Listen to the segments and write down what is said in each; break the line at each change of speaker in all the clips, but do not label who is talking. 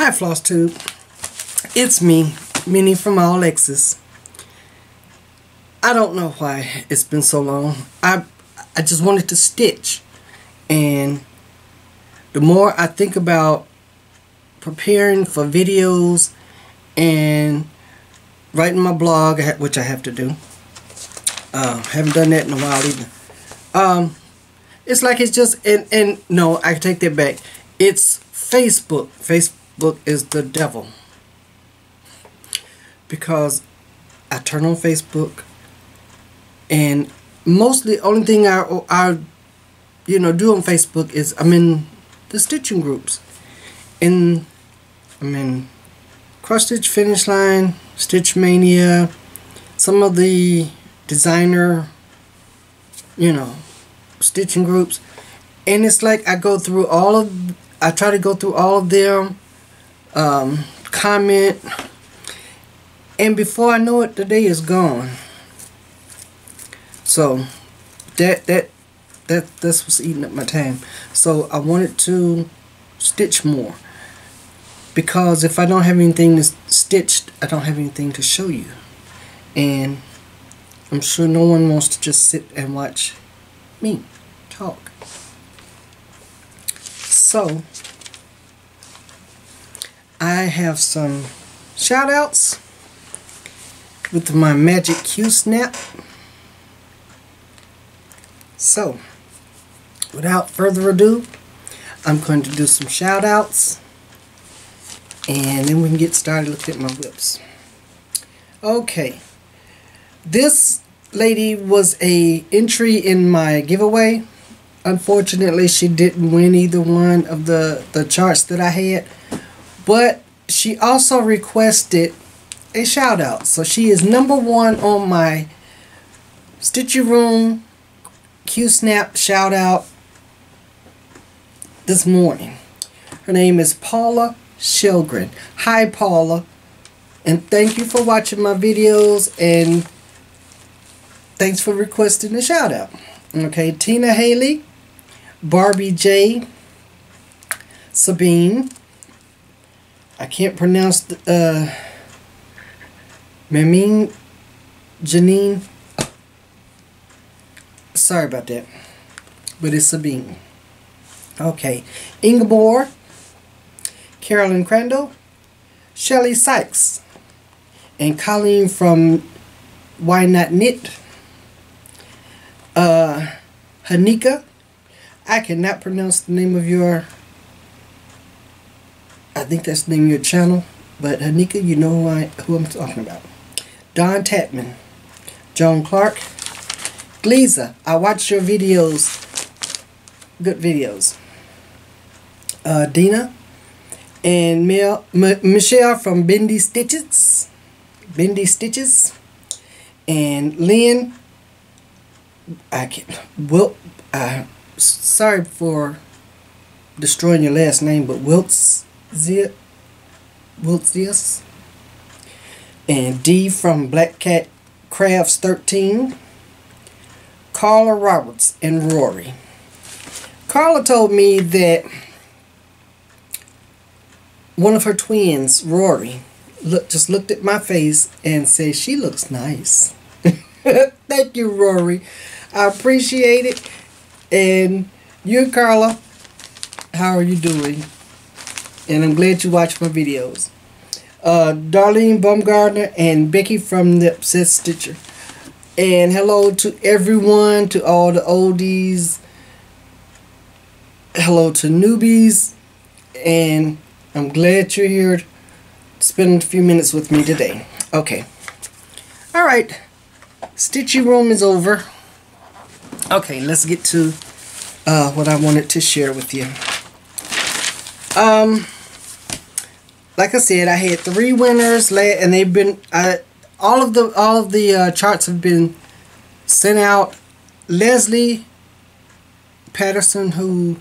Hi flosstube, it's me, Minnie from Allxxs. I don't know why it's been so long. I just wanted to stitch, and the more I think about preparing for videos and writing my blog, which I have to do, haven't done that in a while either. It's like it's just, and no, I take that back. It's Facebook. Facebook is the devil, because I turn on Facebook, and mostly only thing I do on Facebook is I'm in the stitching groups, and I'm in Cross Stitch Finish Line, Stitch Mania, some of the designer stitching groups, and it's like I try to go through all of them, comment, and before I know it, the day is gone. So that's what's eating up my time. So I wanted to stitch more, because if I don't have anything to stitch, I don't have anything to show you, and I'm sure no one wants to just sit and watch me talk. So I have some shout outs with my magic Q snap. So without further ado, I'm going to do some shout outs, and then we can get started looking at my whips. Okay, this lady was a entry in my giveaway. Unfortunately, she didn't win either one of the charts that I had, but she also requested a shout out. So she is #1 on my Stitchy Room Q Snap shout out this morning. Her name is Paula Shelgren. Hi Paula, and thank you for watching my videos, and thanks for requesting a shout out. Okay, Tina Haley, Barbie J, Sabine, I can't pronounce the Mamine, Janine, sorry about that, but it's Sabine. Okay, Ingeborg, Carolyn Crandall, Shelly Sykes, and Colleen from Why Not Knit, Hanika, I cannot pronounce the name of your, I think that's the name of your channel, but Hanika, you know who I'm talking about. Don Tatman, Joan Clark, Gleeza, I watch your videos, good videos. Dina, and Michelle from Bendy Stitches, and Lynn, sorry for destroying your last name, but Wiltzius, and D from Black Cat Crafts 13, Carla Roberts, and Rory. Carla told me that one of her twins, Rory, just looked at my face and said she looks nice. Thank you, Rory. I appreciate it. And you, Carla, how are you doing? And I'm glad you watch my videos. Darlene Baumgartner and Becky from the Obsessed Stitcher. And hello to everyone, to all the oldies. Hello to newbies. And I'm glad you're here to spend a few minutes with me today. Okay. Alright. Stitchy Room is over. Okay, let's get to what I wanted to share with you. Like I said, I had 3 winners, and they've been all of the charts have been sent out. Leslie Patterson, who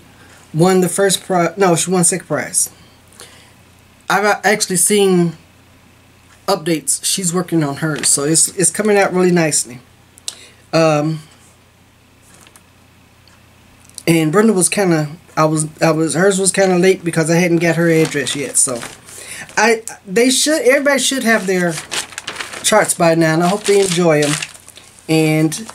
won the first prize, no, she won second prize. I've actually seen updates. She's working on hers, so it's coming out really nicely. And Brenda was kind of, hers was kind of late because I hadn't got her address yet. So everybody should have their charts by now, and I hope they enjoy them. And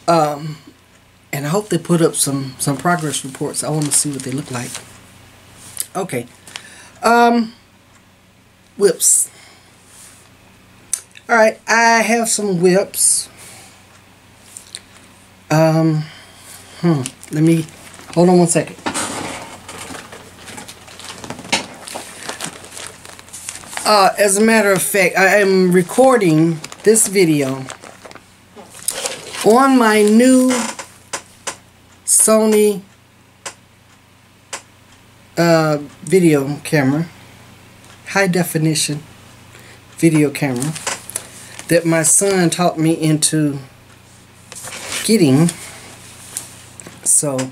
I hope they put up some progress reports. I want to see what they look like. Okay. Whips. Alright, I have some whips. Let me hold on one second. As a matter of fact, I am recording this video on my new Sony video camera, high definition video camera that my son taught me into getting. So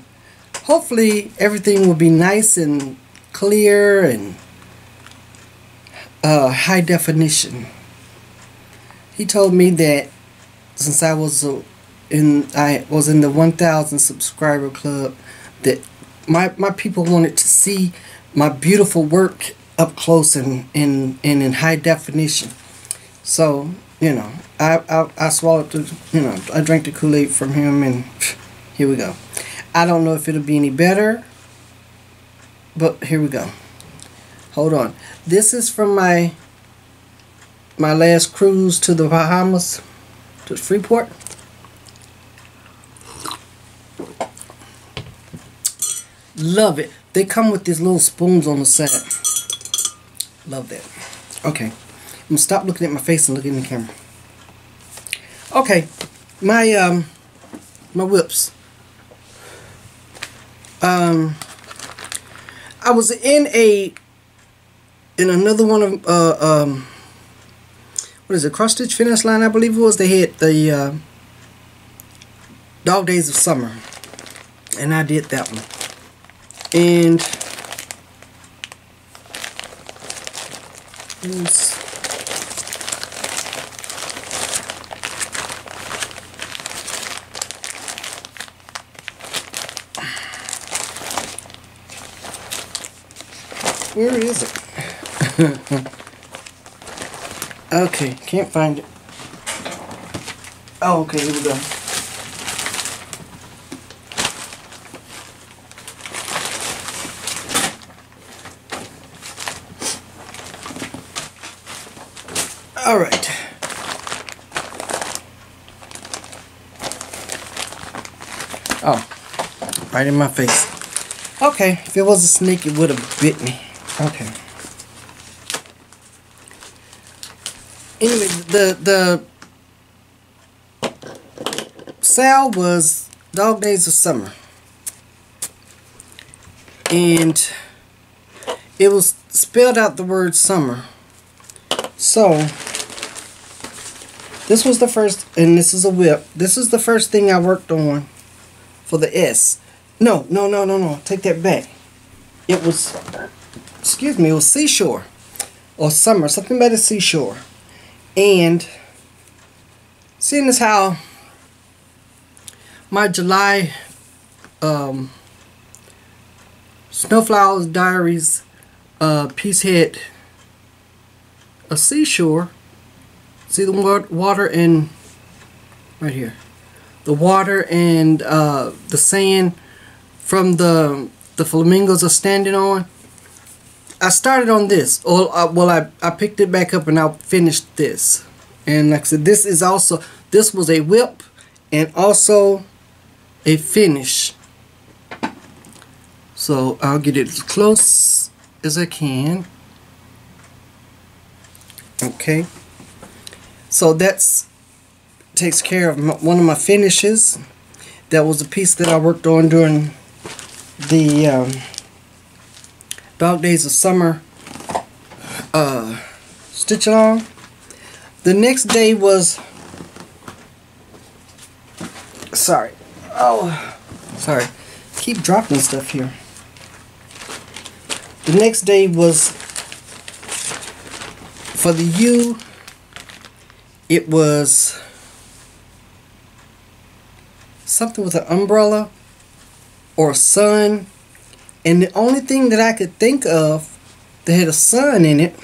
hopefully everything will be nice and clear and high definition. He told me that since I was in the 1,000 subscriber club, that my people wanted to see my beautiful work up close and in high definition. So, you know, I swallowed the, you know, I drank the Kool-Aid from him, and here we go. I don't know if it'll be any better, but here we go. Hold on. This is from my last cruise to the Bahamas, to Freeport. Love it. They come with these little spoons on the side. Love that. Okay. I'm gonna stop looking at my face and look in the camera. Okay. My whips. I was in another one of what is it, Cross Stitch Finish Line, I believe it was. They had the Dog Days of Summer, and I did that one. And where is it? Okay, can't find it. Oh, okay, here we go. All right. Oh, right in my face. Okay, if it was a snake, it would have bit me. Okay. Anyway, the sale was Dog Days of Summer, and it was spelled out the word summer. So this was the first, and this is a whip. This is the first thing I worked on for the S. No, take that back. It was, excuse me, it was Seashore or Summer, something about the seashore. And seeing as how my July Snowflowers Diaries piece had a seashore. See the water and right here, the water and the sand from the flamingos are standing on. I started on this, or well, I picked it back up and I finished this. And like I said, this was a whip and also a finish. So I'll get it as close as I can. Okay. So that's takes care of one of my finishes. That was a piece that I worked on during the Dog Days of Summer stitch along. The next day was, sorry, keep dropping stuff here. The next day was for the U. It was something with an umbrella or a sun. And the only thing that I could think of that had a sun in it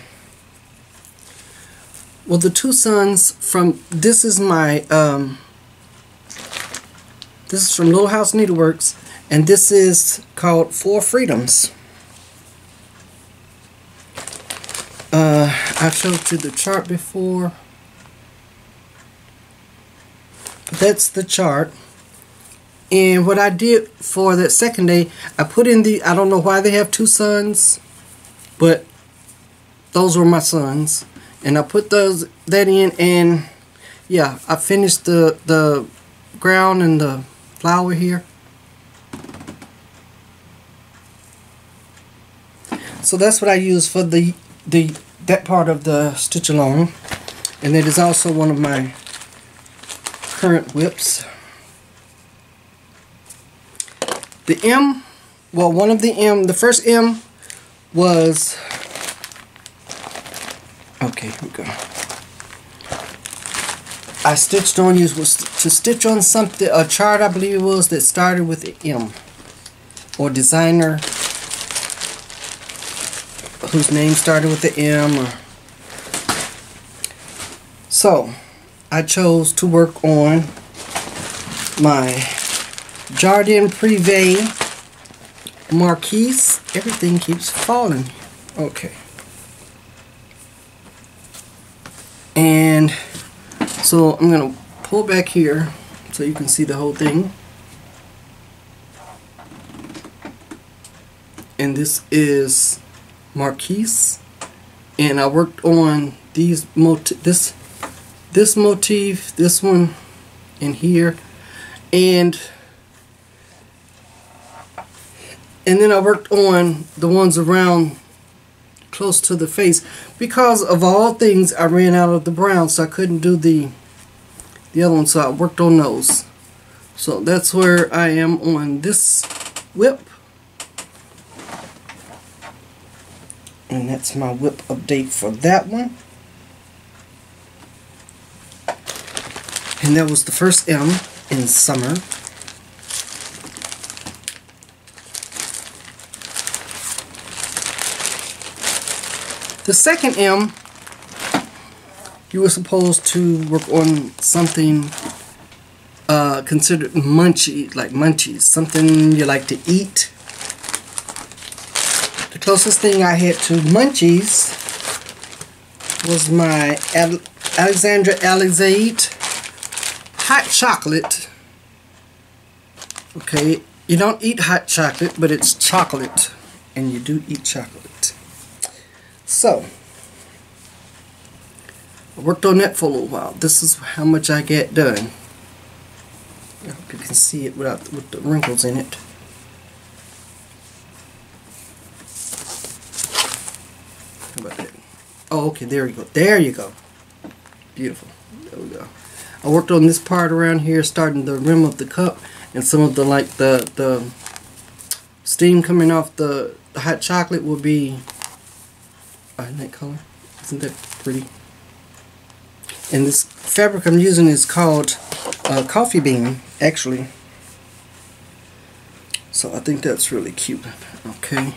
Well, the two sons from, this is my, this is from Little House Needleworks, and this is called Four Freedoms. I showed you the chart before. That's the chart. And what I did for that second day, I put in the, I don't know why they have two sons, but those were my sons. And I put that in, and yeah, I finished the ground and the flower here. So that's what I use for that part of the stitch along. And it is also one of my current whips. The M, well, one of the first M was, okay, here we go. I stitched on, was to stitch on something, a chart I believe it was, that started with the M, or designer whose name started with the M. So I chose to work on my Jardin Privé Marquise. Everything keeps falling. Okay. And so I'm going to pull back here so you can see the whole thing. And this is Marquise. And I worked on these this motif, this one, and here. And then I worked on the ones around close to the face. Because of all things, I ran out of the brown, so I couldn't do the other one, so I worked on those. So that's where I am on this whip. And that's my whip update for that one. And that was the first M in summer. The second M, you were supposed to work on something considered munchy, like munchies, something you like to eat. The closest thing I had to munchies was my Alexandra Alizade hot chocolate. Okay, you don't eat hot chocolate, but it's chocolate, and you do eat chocolate. So, I worked on that for a little while. This is how much I get done. I hope you can see it with the wrinkles in it. How about that? Oh, okay, there you go. There you go. Beautiful. There we go. I worked on this part around here, starting the rim of the cup, and some of the, like, the steam coming off the hot chocolate will be in that color. Isn't that pretty? And this fabric I'm using is called coffee bean, actually. So I think that's really cute. Okay.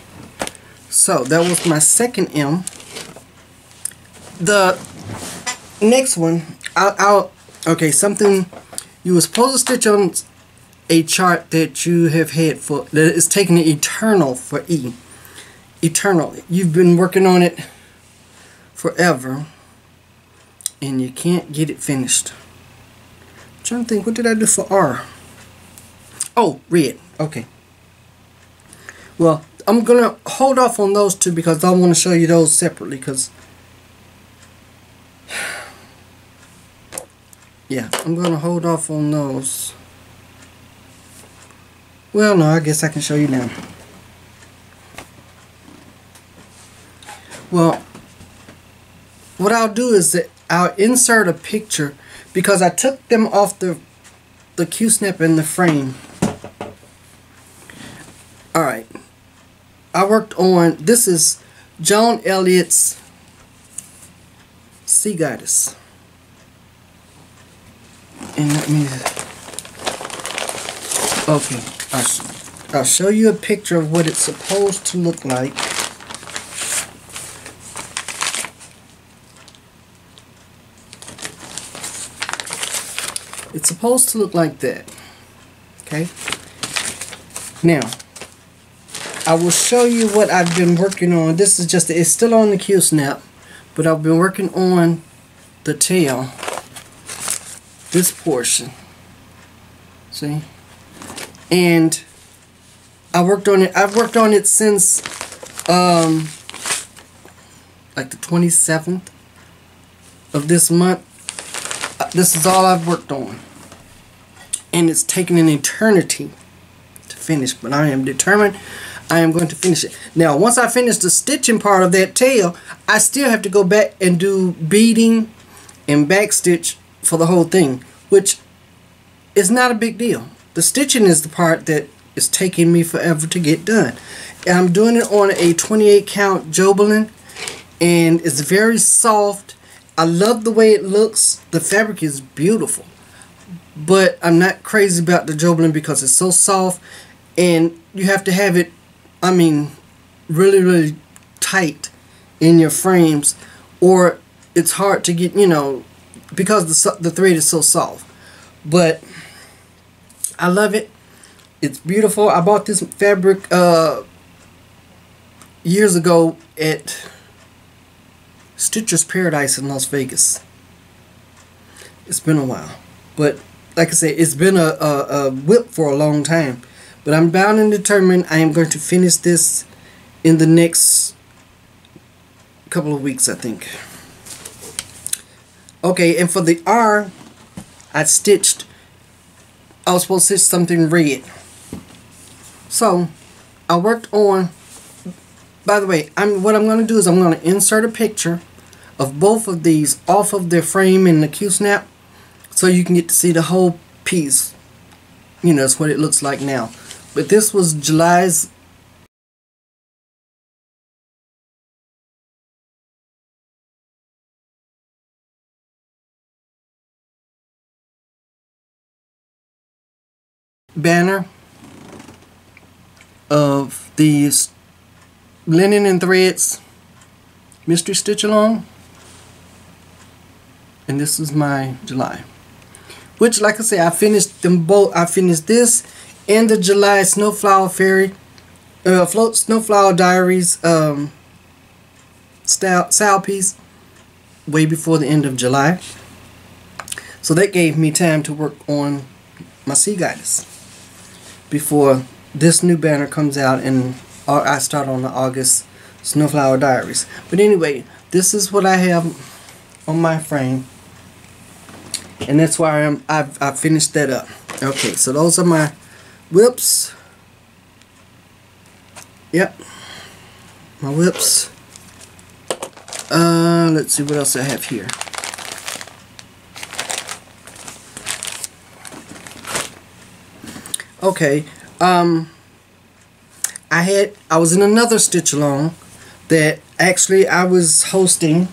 So that was my second M. The next one, okay, something you were supposed to stitch on a chart that you have had for, that is taking an eternal for E. Eternal. You've been working on it forever and you can't get it finished. I'm trying to think, what did I do for R? Oh, red. Okay. Well, I'm gonna hold off on those two because I want to show you those separately, because yeah, I'm gonna hold off on those. Well, no, I guess I can show you now. Well, what I'll do is that I'll insert a picture, because I took them off the Q-snap in the frame. Alright. I worked on, this is Joan Elliott's Sea Goddess. And let me, okay, I'll show you a picture of what it's supposed to look like. supposed to look like that. Okay. Now, I will show you what I've been working on. This is just, it's still on the Q-snap, but I've been working on the tail. This portion. See? And I worked on it. I've worked on it since like the 27th of this month. This is all I've worked on. And it's taken an eternity to finish, but I am determined I am going to finish it. Now, once I finish the stitching part of that tail, I still have to go back and do beading and back stitch for the whole thing, which is not a big deal. The stitching is the part that is taking me forever to get done. And I'm doing it on a 28 count Jobelin, and it's very soft. I love the way it looks. The fabric is beautiful, but I'm not crazy about the Jobelin because it's so soft, and you have to have it, I mean, really tight in your frames, or it's hard to get, you know, because the thread is so soft. But I love it. It's beautiful. I bought this fabric years ago at Stitcher's Paradise in Las Vegas. It's been a while, but like I said, it's been a whip for a long time. But I'm bound and determined I am going to finish this in the next couple of weeks, I think. Okay, and for the R, I was supposed to stitch something red. So, I worked on, by the way, what I'm going to do is I'm going to insert a picture of both of these off of their frame in the Q-snap, so you can get to see the whole piece. You know, it's what it looks like now. But this was July's banner of these Linen and Threads mystery stitch along, and this is my July, which, like I say, I finished them both. I finished this and the July Snowflower Fairy Snowflower Diaries style piece way before the end of July, so that gave me time to work on my Sea Goddess before this new banner comes out and I start on the August Snowflower Diaries. But anyway, this is what I have on my frame, and that's why I've finished that up. Okay, so those are my whips. Yep, my whips. Let's see what else I have here. Okay, I was in another stitch along that actually I was hosting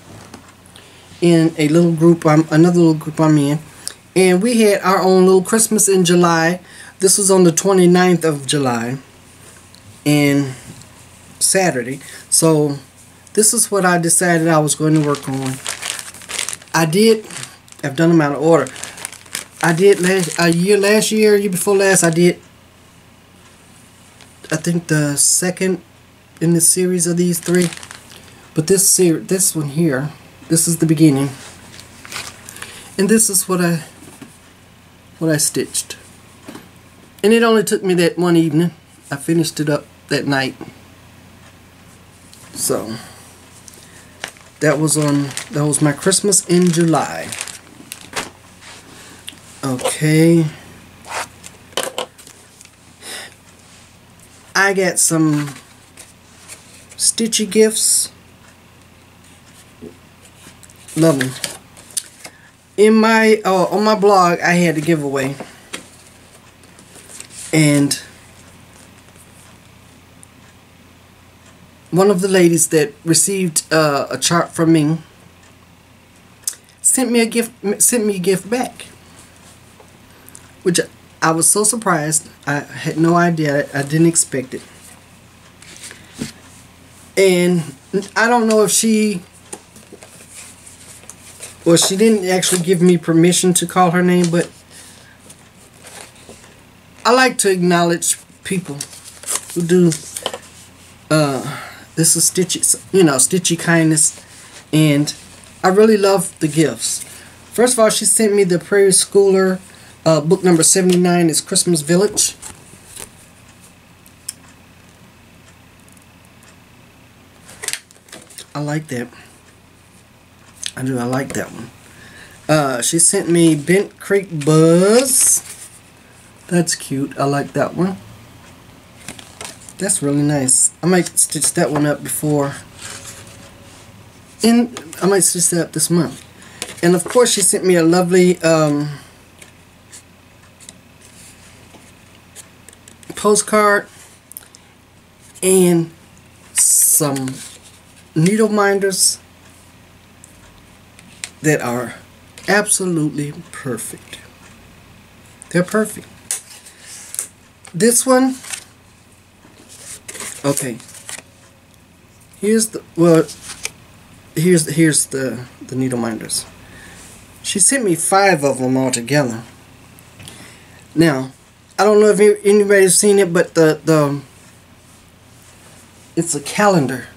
in a little group, another little group I'm in, and we had our own little Christmas in July. This was on the 29th of July and Saturday. So this is what I decided I was going to work on. I've done them out of order. I did last year before last, I did, I think, the second in the series of these three. But this one here, this is the beginning, and this is what I stitched. And it only took me that one evening. I finished it up that night. So that was my Christmas in July. Okay. I got some stitchy gifts. Love them. In my on my blog, I had a giveaway, and one of the ladies that received a chart from me sent me a gift back, which I was so surprised. I had no idea. I didn't expect it. And I don't know if she didn't actually give me permission to call her name, but I like to acknowledge people who do this is stitchy, you know, stitchy kindness, and I really love the gifts. First of all, she sent me the Prairie Schooler book number 79. It's Christmas Village. I like that. I do. I like that one. She sent me Bent Creek Buzz. That's cute. I like that one. That's really nice. I might stitch that one up before. And I might stitch that up this month. And of course she sent me a lovely postcard and some needle minders that are absolutely perfect. They're perfect. This one, okay. Here's the here's the needle minders. She sent me 5 of them all together. Now, I don't know if anybody's seen it, but it's a calendar.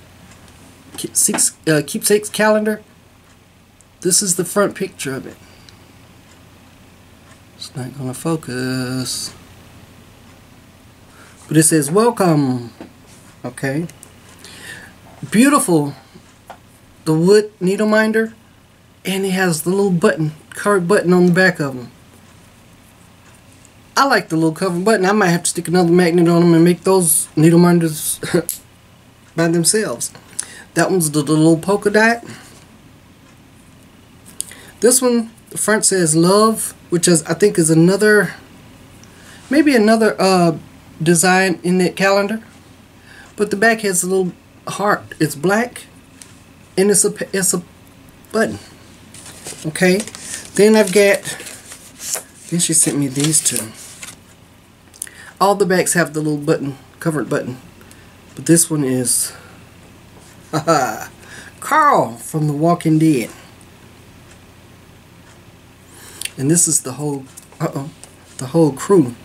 Keepsakes calendar. This is the front picture of it. It's not gonna focus. But it says welcome. Okay. Beautiful. The wood needle minder, and it has the little button, card button on the back of them. I like the little cover button. I might have to stick another magnet on them and make those needle minders by themselves. That one's the little polka dot. This one, the front says love, which is, I think, is another, maybe another design in that calendar. But the back has a little heart. It's black, and it's a button. Okay. Then I've got. Then she sent me these two. All the backs have the little button, covered button, but this one is Carl from The Walking Dead. And this is the whole, the whole crew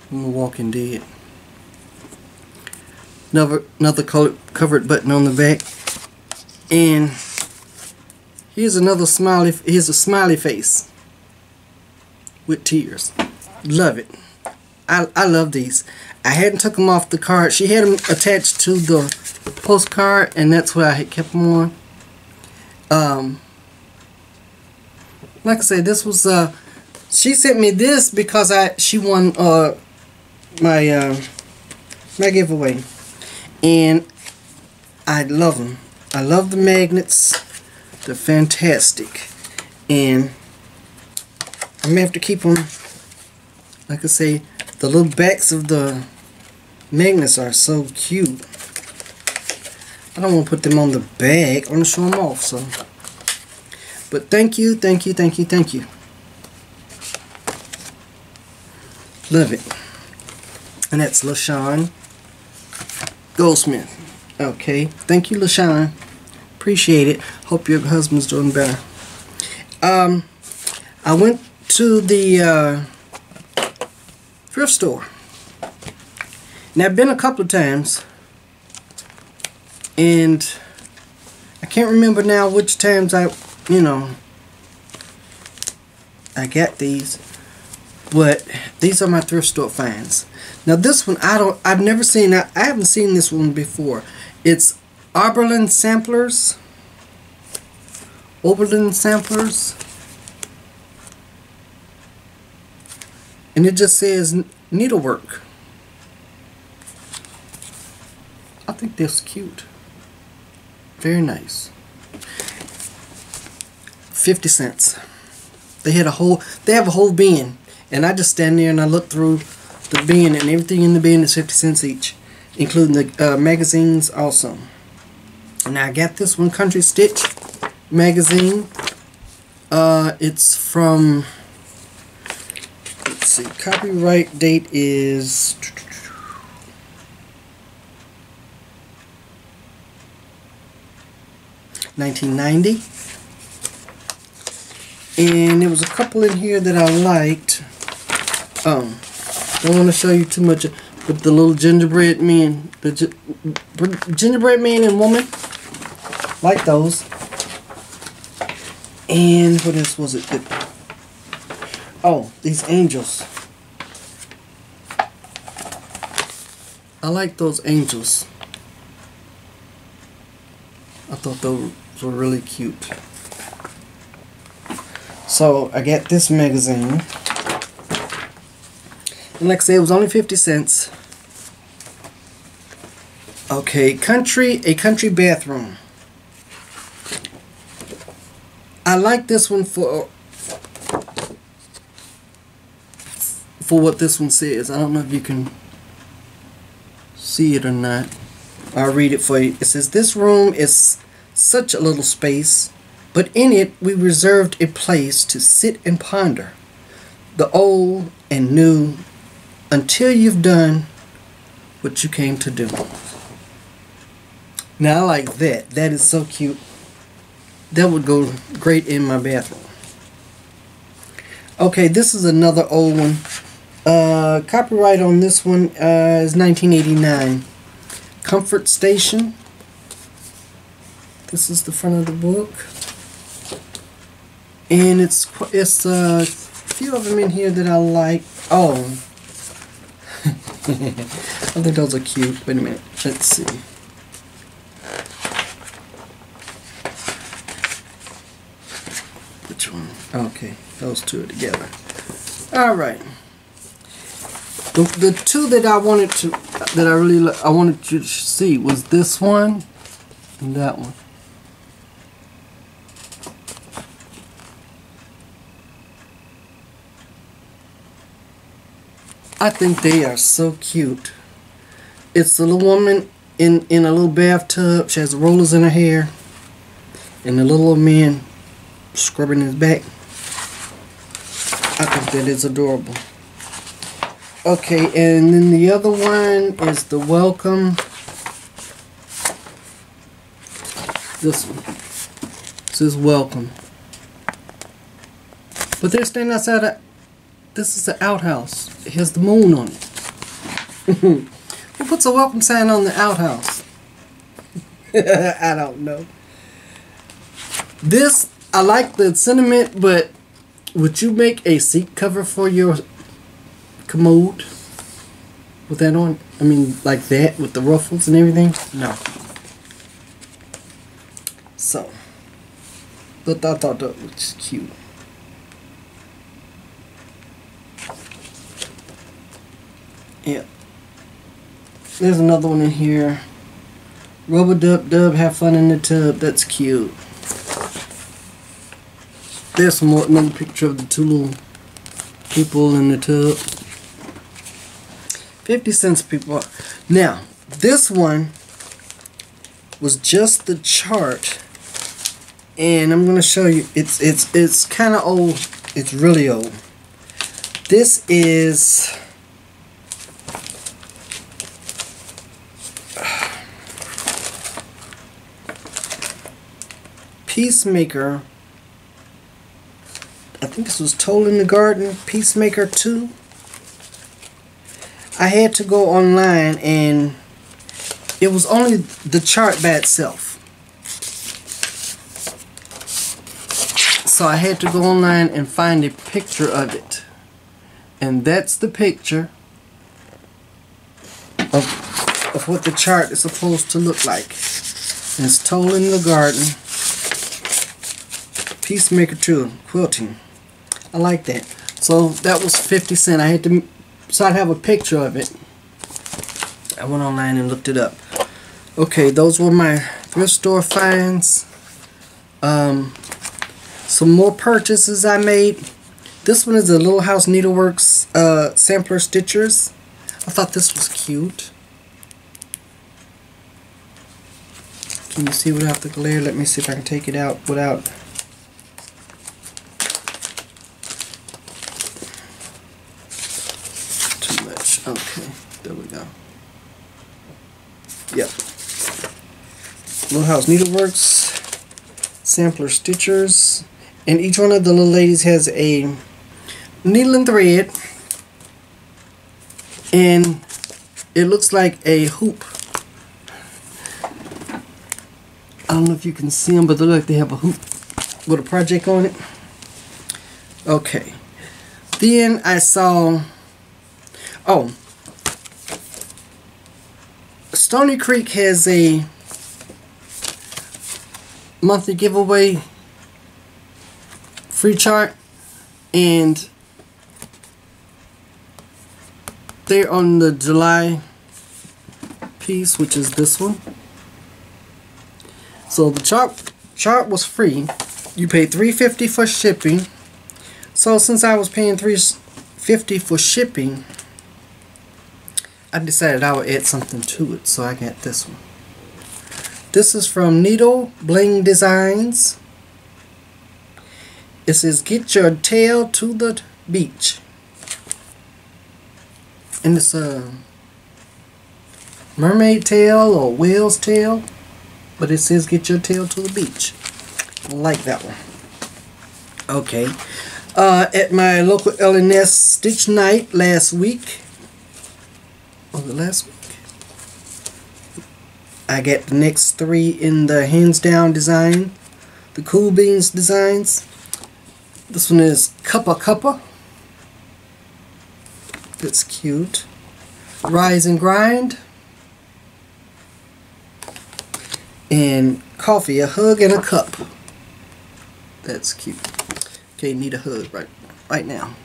from The Walking Dead. Another covered button on the back, and here's another smiley. Here's a smiley face with tears. Love it. I love these. I hadn't took them off the card. She had them attached to the postcard, and that's why I had kept them on. Like I said, this was she sent me this because she won my giveaway, and I love them. I love the magnets. They're fantastic, and I may have to keep them. Like I say, the little backs of the magnets are so cute. I don't want to put them on the bag. I want to show them off. So, but thank you, thank you, thank you, thank you. Love it. And that's LaShawn Goldsmith. Okay, thank you, LaShawn. Appreciate it. Hope your husband's doing better. I went to the thrift store. Now, I've been a couple of times, and I can't remember now which times I got these, but these are my thrift store finds. Now, this one I've never seen. I haven't seen this one before. It's Oberlin Samplers. And it just says needlework. I think that's cute. Very nice. 50 cents. They have a whole bin, and I just stand there and I look through the bin, and everything in the bin is 50 cents each, including the magazines also. And I got this one, Country Stitch magazine. It's from, let's see, copyright date is 1990. And there was a couple in here that I liked. Don't want to show you too much, but the little gingerbread men, gingerbread man and woman, like those. And what else was it? Oh, these angels. I like those angels. I thought those were really cute. So I got this magazine. And like I said, it was only 50 cents. Okay, a country bathroom. I like this one for what this one says. I don't know if you can see it or not. I'll read it for you. It says, "This room is such a little space, but in it we reserved a place to sit and ponder the old and new until you've done what you came to do." Now I like that. That is so cute. That would go great in my bathroom. Okay, this is another old one. Copyright on this one is 1989. Comfort Station. This is the front of the book. And it's a few of them in here that I like. Oh. I think those are cute. Wait a minute. Let's see. Which one? Okay. Those two are together. Alright. The two that I wanted you to see was this one and that one. I think they are so cute. It's a little woman in a little bathtub. She has rollers in her hair, and the little old man scrubbing his back. I think that is adorable. Okay, and then the other one is the welcome. This one. This is welcome. But they're standing outside. This is the outhouse. It has the moon on it. Who puts a welcome sign on the outhouse? I don't know. This, I like the sentiment, but would you make a seat cover for your commode with that on? I mean, like that with the ruffles and everything? No. So, but I thought that was cute. Yeah. There's another one in here. Rub-a-dub-dub, have fun in the tub. That's cute. There's another picture of the two little people in the tub. 50 cents, people. Now, this one was just the chart, and I'm going to show you. It's kind of old. It's really old. This is Peacemaker. I think this was Toll in the Garden, Peacemaker 2. I had to go online, and it was only the chart by itself. So I had to go online and find a picture of it. And that's the picture of what the chart is supposed to look like. And it's Toll in the Garden, Peacemaker 2, quilting. I like that. So that was 50 cents. I had to, so I'd have a picture of it. I went online and looked it up. Okay, those were my thrift store finds. Some more purchases I made. This one is the Little House Needleworks sampler stitchers. I thought this was cute. Can you see without the glare? Let me see if I can take it out without. Too much. Okay, there we go. Yep. Little House Needleworks sampler stitchers. And each one of the little ladies has a needle and thread, and it looks like a hoop. I don't know if you can see them, but they look like they have a hoop with a project on it. Okay. Then I saw, oh, Stony Creek has a monthly giveaway free chart, and they're on the July piece, which is this one. So the chart was free. You paid $3.50 for shipping. So since I was paying $3.50 for shipping, I decided I would add something to it. So I got this one. This is from Needle Bling Designs. It says, "Get your tail to the beach." And it's a mermaid tail or whale's tail, but it says "Get your tail to the beach." I like that one. Okay. At my local Allxxs Stitch Night last week, was it last week? I got the next 3 in the hands down design, the Cool Beans designs. This one is Cuppa. That's cute. Rise and Grind. And Coffee, a Hug and a Cup. That's cute. Okay, need a hug right now.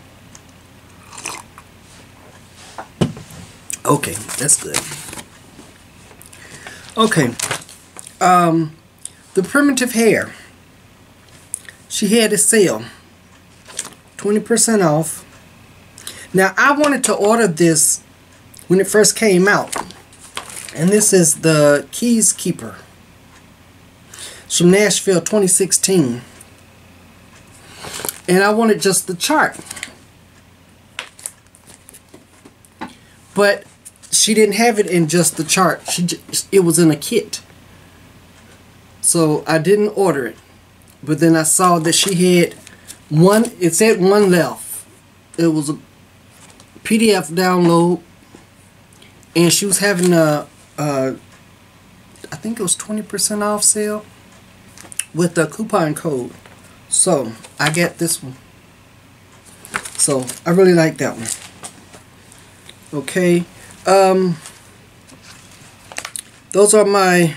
Okay, that's good. Okay. The Primitive Hair. She had a sale. 20% off. Now, I wanted to order this when it first came out. And this is the Keys Keeper. It's from Nashville 2016. And I wanted just the chart. But she didn't have it in just the chart. It was in a kit. So I didn't order it. But then I saw that she had one. It said one left. It was a PDF download. And she was having a I think it was 20% off sale with the coupon code. So I got this one. So I really like that one. Okay. Those are my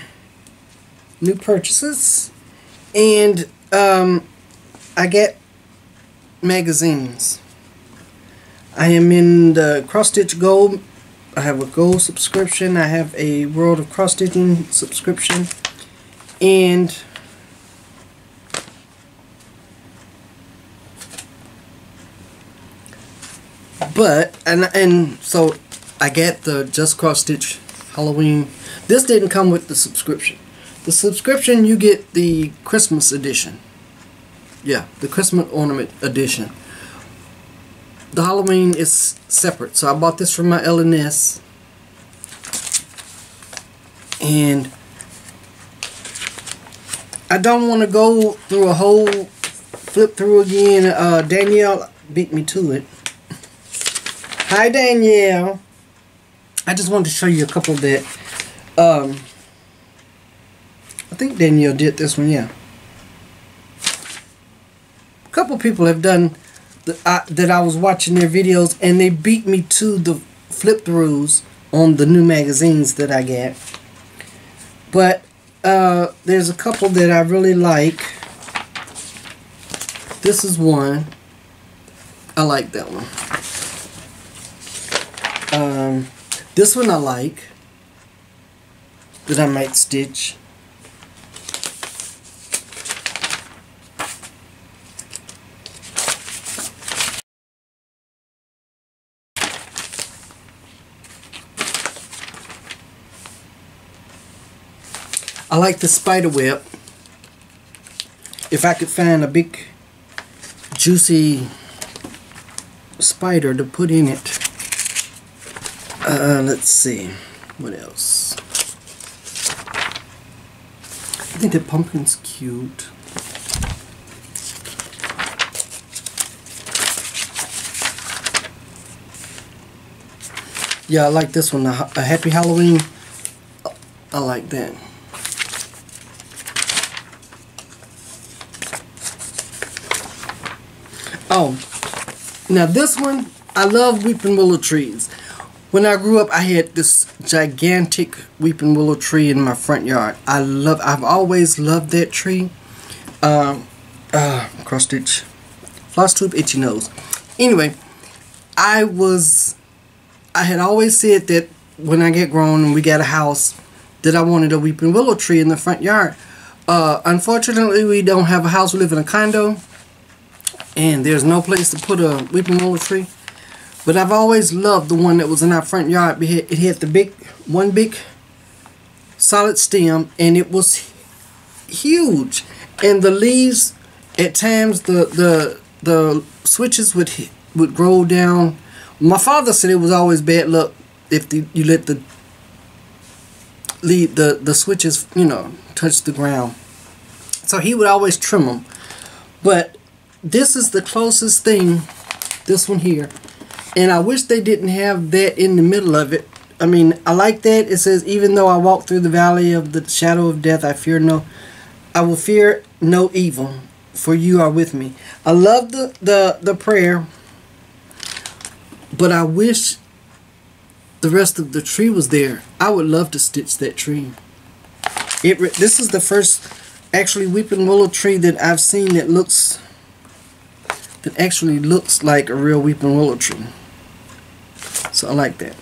new purchases. And I get magazines. I am in the Cross Stitch Gold. I have a Gold subscription. I have a World of Cross Stitching subscription. And so I get the Just Cross Stitch Halloween. This didn't come with the subscription. The subscription, you get the Christmas edition. Yeah, the Christmas ornament edition. The Halloween is separate. So I bought this from my Allxxs. And I don't want to go through a whole flip through again. Danielle beat me to it. Hi, Danielle. I just wanted to show you a couple that I think Danielle did this one, yeah. A couple people have done that I was watching their videos, and they beat me to the flip throughs on the new magazines that I get. But there's a couple that I really like. This is one. I like that one. This one I like, that I might stitch. I like the spider web. If I could find a big juicy spider to put in it. Let's see, what else? I think the pumpkin's cute. Yeah, I like this one, a Happy Halloween. I like that. Oh, now this one, I love weeping willow trees. When I grew up, I had this gigantic weeping willow tree in my front yard. I've always loved that tree. Cross stitch, floss tube, itchy nose. Anyway, I had always said that when I get grown and we got a house, that I wanted a weeping willow tree in the front yard. Unfortunately, we don't have a house. We live in a condo, and there's no place to put a weeping willow tree. But I've always loved the one that was in our front yard. It had the one big solid stem, and it was huge. And the leaves, at times, the switches would grow down. My father said it was always bad luck if you let the switches, you know, touch the ground. So he would always trim them. But this is the closest thing, this one here. And I wish they didn't have that in the middle of it. I mean, I like that. It says, even though I walk through the valley of the shadow of death, I will fear no evil, for you are with me. I love the prayer, but I wish the rest of the tree was there. I would love to stitch that tree. This is the first actually weeping willow tree that I've seen that actually looks like a real weeping willow tree. So I like that.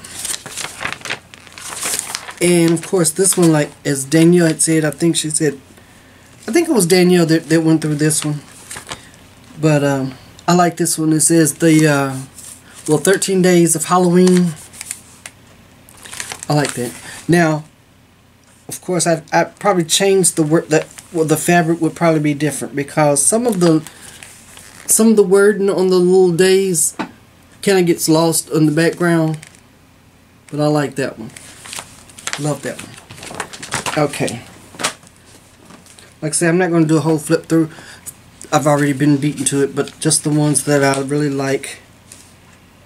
And of course this one, like as Danielle had said, I think it was Danielle that went through this one. But I like this one. It says 13 days of Halloween. I like that. Now, of course, I probably changed the word the fabric would probably be different, because some of the wording on the little days kind of gets lost in the background. But I like that one. Love that one. Okay. Like I said, I'm not going to do a whole flip through. I've already been beaten to it, but just the ones that I really like.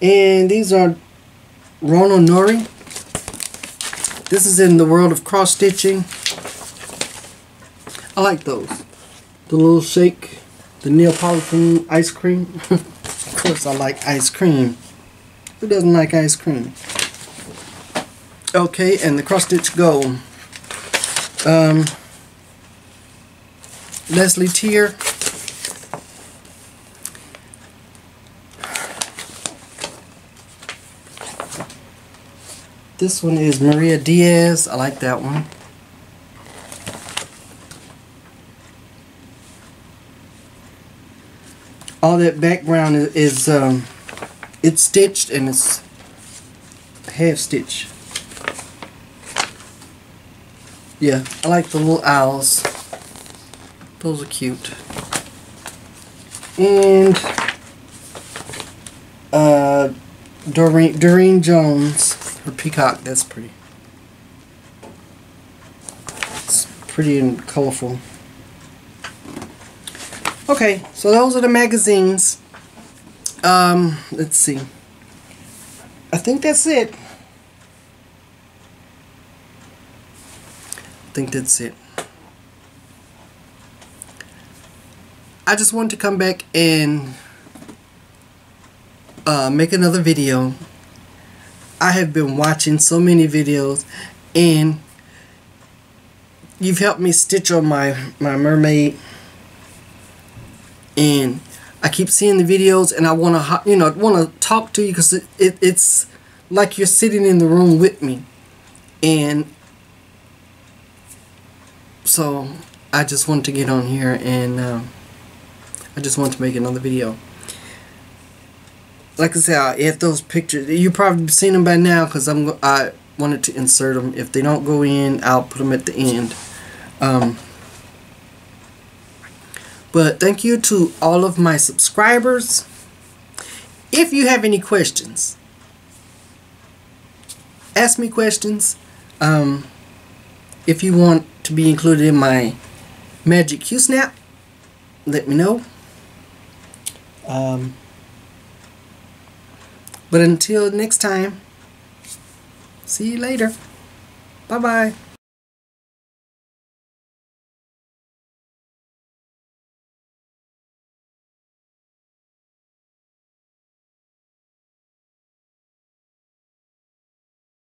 And these are Rono Nori. This is in the world of cross stitching. I like those. The little shake, the Neapolitan ice cream. Of course I like ice cream. Who doesn't like ice cream? Okay, and the cross stitch gold. Leslie Tier. This one is Maria Diaz. I like that one. All that background is it's stitched and it's half stitch. Yeah, I like the little owls. Those are cute. And Doreen Jones, her peacock. That's pretty. It's pretty and colorful. Okay, so those are the magazines. Let's see. I think that's it. I just wanted to come back and make another video. I have been watching so many videos, and you've helped me stitch on my mermaid. And I keep seeing the videos, and I want to talk to you, because it's like you're sitting in the room with me. And so I just want to get on here, and I just want to make another video. Like I said, I'll add those pictures. You've probably seen them by now, because I wanted to insert them. If they don't go in, I'll put them at the end. But thank you to all of my subscribers. If you have any questions, ask me questions. If you want to be included in my Magic Q-Snap, let me know. But until next time, See you later. Bye-bye.